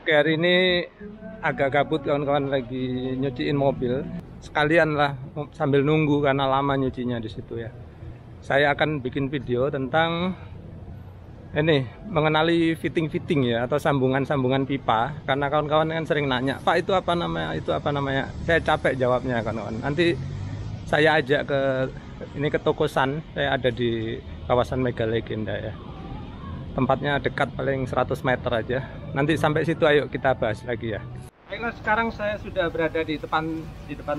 Oke, hari ini agak gabut kawan-kawan, lagi nyuciin mobil. Sekalian lah sambil nunggu karena lama nyucinya di situ ya. Saya akan bikin video tentang ini mengenali fitting-fitting ya, atau sambungan-sambungan pipa. Karena kawan-kawan kan sering nanya, "Pak, itu apa namanya? Itu apa namanya?" Saya capek jawabnya kawan-kawan. Nanti saya ajak ke toko Sun. Saya ada di kawasan Mega Legenda ya. Tempatnya dekat, paling 100 meter aja. Nanti sampai situ ayo kita bahas lagi ya. Baiklah, sekarang saya sudah berada di depan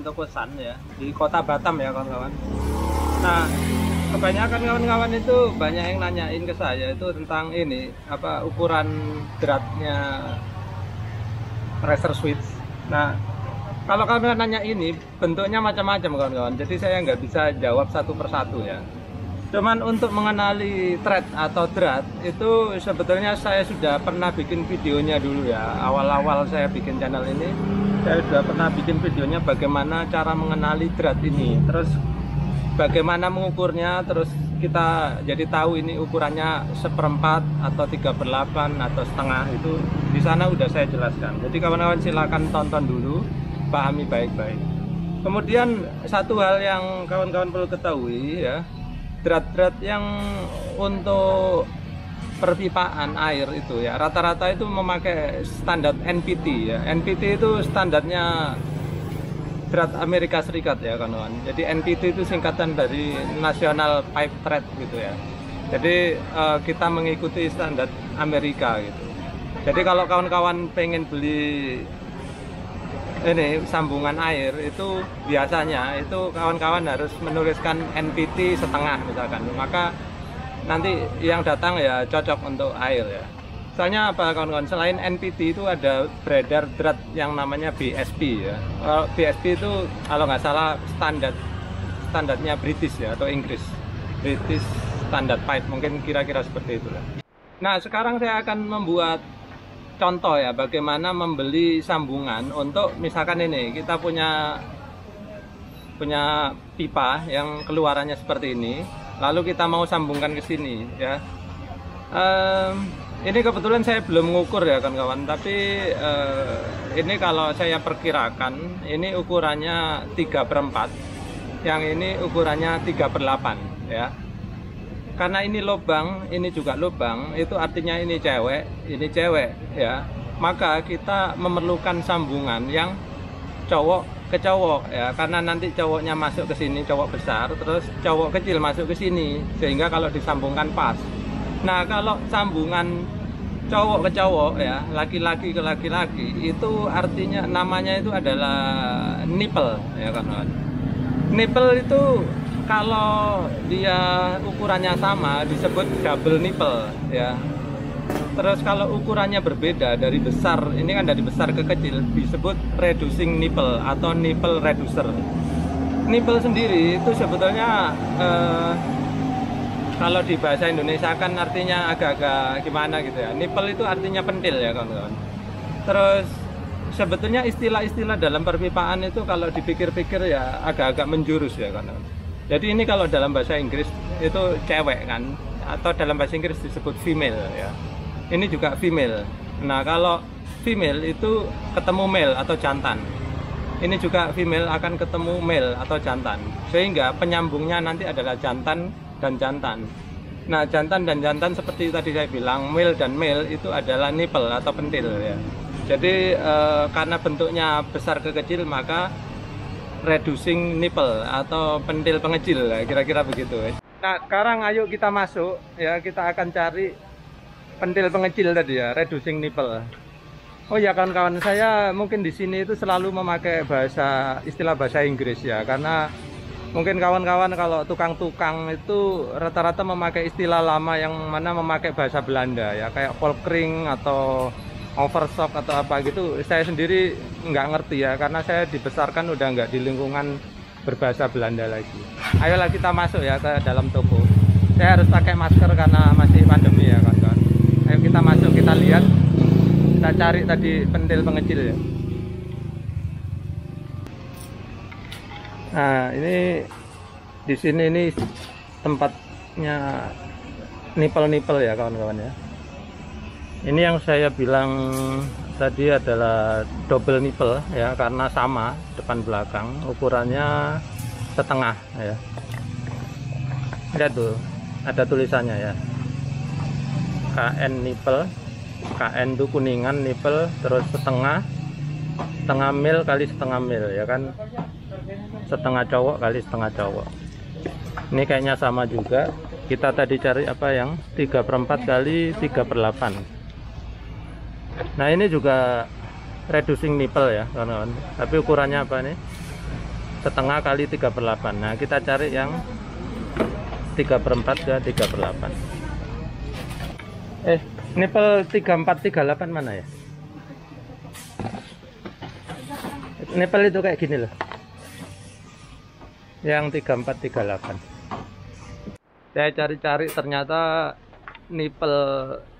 toko Sun ya, di Kota Batam ya kawan-kawan. Nah, kebanyakan kawan-kawan itu banyak yang nanyain ke saya itu tentang ini, apa ukuran dratnya racer switch. Nah, kalau kalian nanya ini bentuknya macam-macam kawan-kawan. Jadi saya nggak bisa jawab satu persatu ya. Cuman untuk mengenali thread atau drat itu sebetulnya saya sudah pernah bikin videonya dulu ya. Awal-awal saya bikin channel ini, saya sudah pernah bikin videonya bagaimana cara mengenali drat ini, terus bagaimana mengukurnya, terus kita jadi tahu ini ukurannya 1/4 atau 3/8 atau setengah. Itu di sana udah saya jelaskan. Jadi kawan-kawan silakan tonton dulu, pahami baik-baik. Kemudian satu hal yang kawan-kawan perlu ketahui ya, drat-drat yang untuk perpipaan air itu ya rata-rata itu memakai standar NPT ya. NPT itu standarnya drat Amerika Serikat ya kawan-kawan. Jadi NPT itu singkatan dari National Pipe Thread gitu ya. Jadi kita mengikuti standar Amerika gitu. Jadi kalau kawan-kawan pengen beli ini sambungan air itu biasanya itu kawan-kawan harus menuliskan NPT setengah misalkan, maka nanti yang datang ya cocok untuk air ya. Soalnya apa kawan-kawan, selain NPT itu ada beredar drat yang namanya BSP ya. BSP itu kalau nggak salah standarnya British ya, atau Inggris, British Standard Pipe, mungkin kira-kira seperti itu. Nah, sekarang saya akan membuat contoh ya, bagaimana membeli sambungan untuk misalkan ini kita punya pipa yang keluarannya seperti ini, lalu kita mau sambungkan ke sini ya. Ini kebetulan saya belum mengukur ya kawan-kawan, tapi ini kalau saya perkirakan ini ukurannya 3/4, yang ini ukurannya 3/8 ya. Karena ini lubang, ini juga lubang, itu artinya ini cewek ya. Maka kita memerlukan sambungan yang cowok ke cowok ya, karena nanti cowoknya masuk ke sini, cowok besar, terus cowok kecil masuk ke sini, sehingga kalau disambungkan pas. Nah, kalau sambungan cowok ke cowok ya, laki-laki ke laki-laki, itu artinya namanya itu adalah nipple ya kan. Nipple itu kalau dia ukurannya sama disebut double nipple ya. Terus kalau ukurannya berbeda dari besar, ini kan dari besar ke kecil, disebut reducing nipple atau nipple reducer. Nipple sendiri itu sebetulnya kalau di bahasa Indonesia kan artinya agak-agak gimana gitu ya. Nipple itu artinya pentil ya kawan-kawan. Terus sebetulnya istilah-istilah dalam perpipaan itu kalau dipikir-pikir ya agak-agak menjurus ya kawan-kawan. Jadi ini kalau dalam bahasa Inggris itu cewek kan, atau dalam bahasa Inggris disebut female ya. Ini juga female. Nah, kalau female itu ketemu male atau jantan. Ini juga female akan ketemu male atau jantan. Sehingga penyambungnya nanti adalah jantan dan jantan. Nah, jantan dan jantan seperti tadi saya bilang, male dan male itu adalah nipple atau pentil ya. Jadi karena bentuknya besar ke kecil, maka reducing nipple atau pentil pengecil, kira-kira begitu. Nah, sekarang ayo kita masuk ya, kita akan cari pentil pengecil tadi ya, reducing nipple. Oh ya kawan-kawan, saya mungkin di sini itu selalu memakai istilah bahasa Inggris ya, karena mungkin kawan-kawan kalau tukang-tukang itu rata-rata memakai istilah lama yang mana memakai bahasa Belanda ya, kayak polkring atau overstock atau apa gitu. Saya sendiri nggak ngerti ya, karena saya dibesarkan udah nggak di lingkungan berbahasa Belanda lagi. Ayolah kita masuk ya ke dalam toko. Saya harus pakai masker karena masih pandemi ya kawan-kawan. Ayo kita masuk, kita lihat, kita cari tadi pentil pengecil ya. Nah, ini di sini ini tempatnya nipple-nipple ya kawan-kawan ya. Ini yang saya bilang tadi adalah double nipple ya, karena sama depan belakang, ukurannya setengah ya. Lihat tuh, ada tulisannya ya, KN nipple. KN itu kuningan, nipple terus setengah mil kali setengah mil ya kan, setengah cowok kali setengah cowok. Ini kayaknya sama juga. Kita tadi cari apa yang 3/4 kali 3/8. Nah ini juga reducing nipple ya kawan-kawan, tapi ukurannya apa nih, setengah kali 3/8. Nah kita cari yang 3/4 ke 3/8. Nipple 3438 mana ya? Nipple itu kayak gini loh, yang 3438. Saya cari-cari ternyata nipple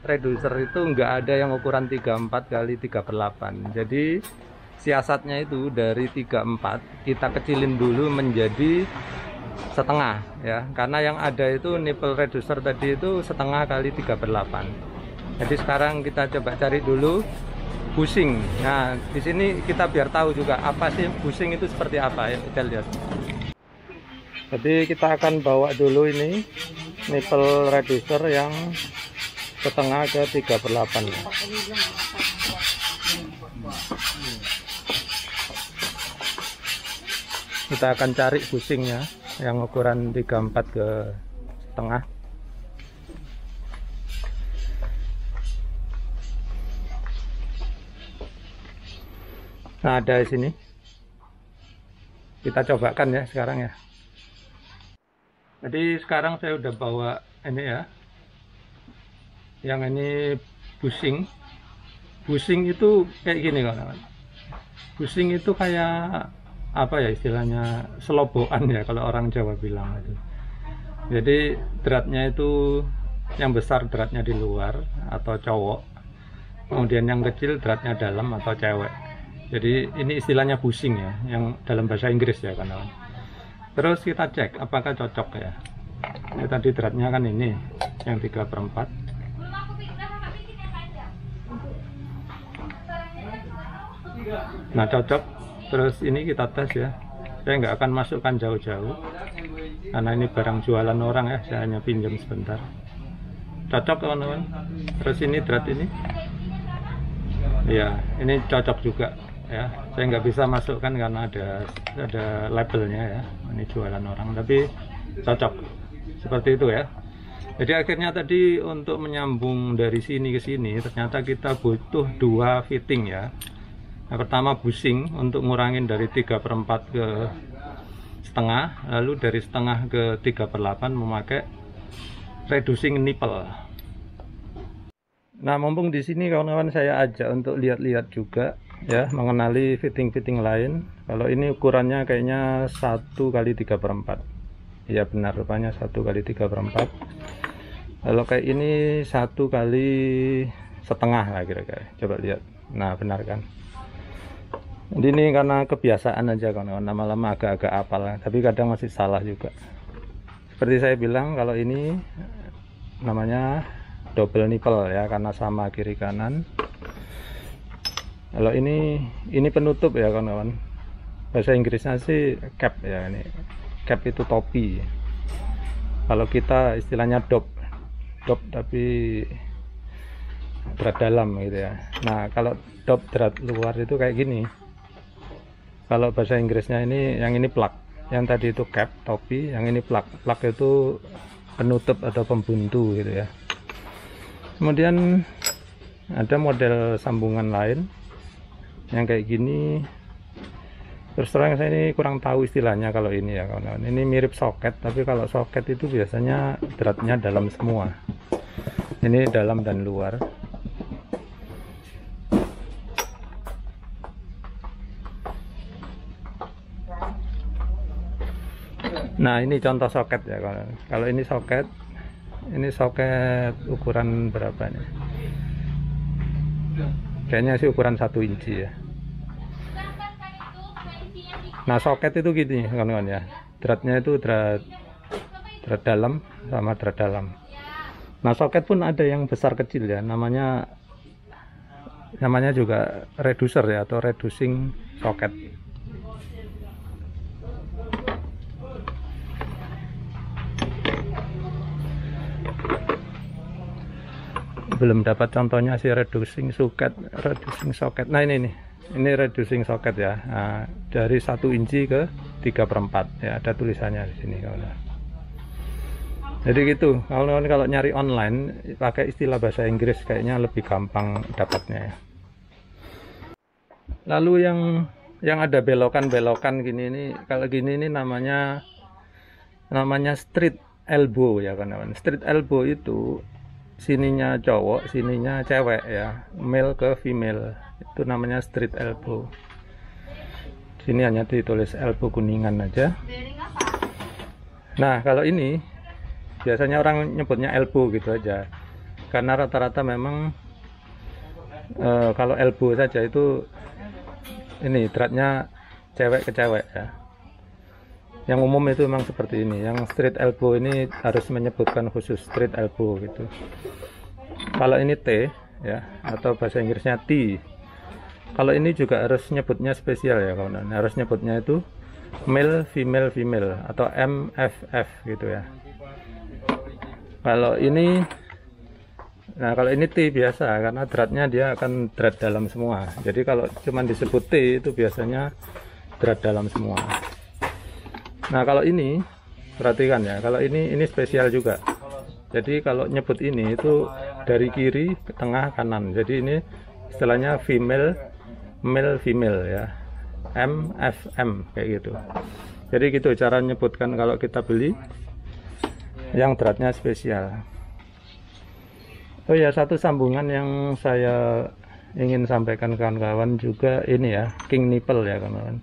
reducer itu enggak ada yang ukuran 34 kali 3/8. Jadi siasatnya itu dari 34 kita kecilin dulu menjadi setengah ya, karena yang ada itu nipple reducer tadi itu setengah kali 3/8. Jadi sekarang kita coba cari dulu bushing. Nah di sini kita biar tahu juga apa sih bushing itu seperti apa ya, kita lihat. Jadi kita akan bawa dulu ini nipple reducer yang setengah ke 3/8. Kita akan cari bushingnya yang ukuran 34 ke setengah. Nah ada di sini. Kita cobakan ya sekarang ya. Jadi sekarang saya udah bawa ini ya, yang ini bushing. Bushing itu kayak gini kawan-kawan. Bushing itu kayak apa ya istilahnya, selobokan ya kalau orang Jawa bilang itu. Jadi dratnya itu yang besar dratnya di luar atau cowok, kemudian yang kecil dratnya dalam atau cewek. Jadi ini istilahnya bushing ya, yang dalam bahasa Inggris ya kawan-kawan. Terus kita cek apakah cocok ya. Ini tadi dratnya kan ini yang 3/4. Nah cocok. Terus ini kita tes ya. Saya nggak akan masukkan jauh-jauh karena ini barang jualan orang ya, saya hanya pinjam sebentar. Cocok kawan-kawan. Terus ini drat ini ya, ini cocok juga ya. Saya nggak bisa masukkan karena ada labelnya ya, ini jualan orang, tapi cocok seperti itu ya. Jadi akhirnya tadi untuk menyambung dari sini ke sini ternyata kita butuh 2 fitting ya. Yang pertama bushing untuk ngurangin dari 3/4 ke setengah, lalu dari setengah ke 3/8 memakai reducing nipple. Nah mumpung di sini kawan-kawan saya ajak untuk lihat-lihat juga ya, mengenali fitting-fitting lain. Kalau ini ukurannya kayaknya 1 kali 3/4. Ya benar, rupanya 1 kali 3/4. Kalau kayak ini 1 kali setengah lah kira-kira. Coba lihat. Nah benar kan. Jadi ini karena kebiasaan aja kawan-kawan, lama-lama agak-agak apal, tapi kadang masih salah juga. Seperti saya bilang, kalau ini namanya double nipple ya, karena sama kiri kanan. Kalau ini penutup ya kawan-kawan. Bahasa Inggrisnya sih cap ya, ini cap itu topi. Kalau kita istilahnya dop tapi drat dalam gitu ya. Nah kalau dop drat luar itu kayak gini. Kalau bahasa Inggrisnya ini, yang ini plug, yang tadi itu cap topi, yang ini plug. Plug itu penutup atau pembuntu gitu ya. Kemudian ada model sambungan lain yang kayak gini. Terus terang saya ini kurang tahu istilahnya kalau ini ya kawan-kawan. Ini mirip soket, tapi kalau soket itu biasanya dratnya dalam semua. Ini dalam dan luar. Nah ini contoh soket ya kawan. Kalau ini soket ukuran berapa nih? Kayaknya sih ukuran 1 inci ya. Nah soket itu gini kawan-kawan ya, dratnya itu drat dalam sama drat dalam. Nah soket pun ada yang besar kecil ya, namanya namanya juga reducer ya, atau reducing socket. Belum dapat contohnya sih reducing socket. Nah ini nih, ini reducing socket ya. Nah, dari 1 inci ke 3/4 ya, ada tulisannya di sini kawan. Jadi gitu, kalau nyari online pakai istilah bahasa Inggris kayaknya lebih gampang dapatnya ya. Lalu yang ada belokan-belokan gini nih, kalau gini ini namanya street elbow ya kawan. Street elbow itu sininya cowok, sininya cewek ya, male ke female, itu namanya street elbow. Sini hanya ditulis elbow kuningan aja. Nah kalau ini biasanya orang nyebutnya elbow gitu aja, karena rata-rata memang kalau elbow saja itu ini dratnya cewek ke cewek ya. Yang umum itu memang seperti ini. Yang street elbow ini harus menyebutkan khusus street elbow gitu. Kalau ini T ya, atau bahasa Inggrisnya T. Kalau ini juga harus nyebutnya spesial ya kawan. Harus nyebutnya itu male female female atau MFF gitu ya. Kalau ini, nah kalau ini T biasa karena dratnya dia akan drat dalam semua. Jadi kalau cuman disebut T itu biasanya drat dalam semua. Nah kalau ini perhatikan ya, kalau ini spesial juga. Jadi kalau nyebut ini itu dari kiri ke tengah kanan. Jadi ini istilahnya female male female ya, MFM kayak gitu. Jadi gitu cara nyebutkan kalau kita beli yang dratnya spesial. Oh ya, satu sambungan yang saya ingin sampaikan kawan-kawan juga ini ya, king nipple ya kawan-kawan.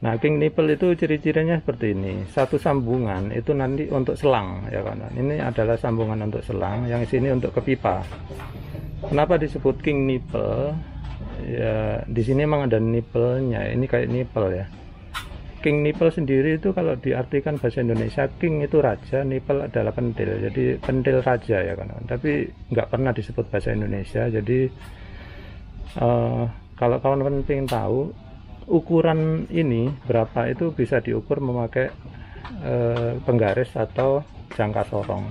Nah, king nipple itu ciri-cirinya seperti ini. Satu sambungan itu nanti untuk selang ya kan. Ini adalah sambungan untuk selang, yang sini untuk ke pipa. Kenapa disebut king nipple? Ya, di sini memang ada nipple-nya. Ini kayak nipple ya. King nipple sendiri itu kalau diartikan bahasa Indonesia, king itu raja, nipple adalah pentil. Jadi pentil raja ya kan. Tapi nggak pernah disebut bahasa Indonesia. Jadi kalau kawan-kawan ingin tahu ukuran ini berapa, itu bisa diukur memakai penggaris atau jangka sorong.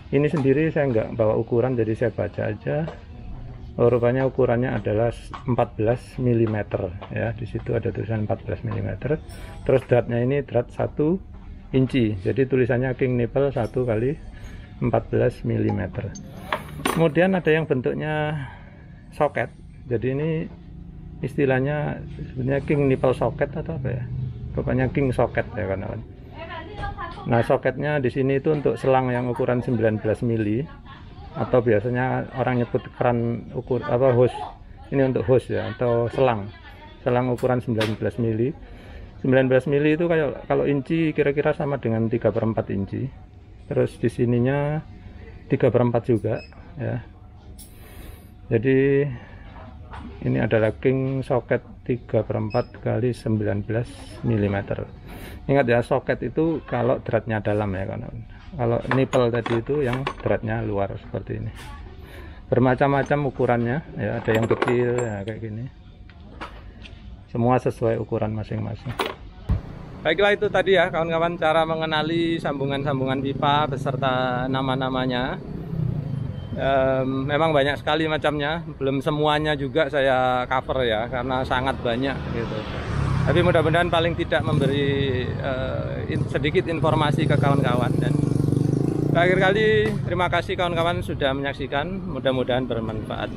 Ini sendiri saya nggak bawa ukuran, jadi saya baca aja. Rupanya ukurannya adalah 14 mm ya. Di situ ada tulisan 14 mm. Terus dratnya ini drat 1 inci. Jadi tulisannya king nipple 1 kali 14 mm. Kemudian ada yang bentuknya soket. Jadi ini istilahnya sebenarnya king nipple socket atau apa ya, pokoknya king socket ya kawan. Nah soketnya di sini itu untuk selang yang ukuran 19 mili, atau biasanya orang nyebut keran ukur apa, hose. Ini untuk hose ya, atau selang ukuran 19 mili. 19 mili itu kayak kalau inci kira-kira sama dengan 3/4 inci. Terus di sininya 3/4 juga ya. Jadi ini adalah king socket 3/4 kali 19 mm. Ingat ya, socket itu kalau dratnya dalam ya kan. Kalau nipple tadi itu yang dratnya luar seperti ini. Bermacam-macam ukurannya ya, ada yang kecil ya kayak gini. Semua sesuai ukuran masing-masing. Baiklah, itu tadi ya kawan-kawan cara mengenali sambungan-sambungan pipa beserta nama-namanya. Memang banyak sekali macamnya, belum semuanya juga saya cover ya, karena sangat banyak gitu. Tapi mudah-mudahan paling tidak memberi sedikit informasi ke kawan-kawan. Dan terakhir kali terima kasih kawan-kawan sudah menyaksikan, mudah-mudahan bermanfaat.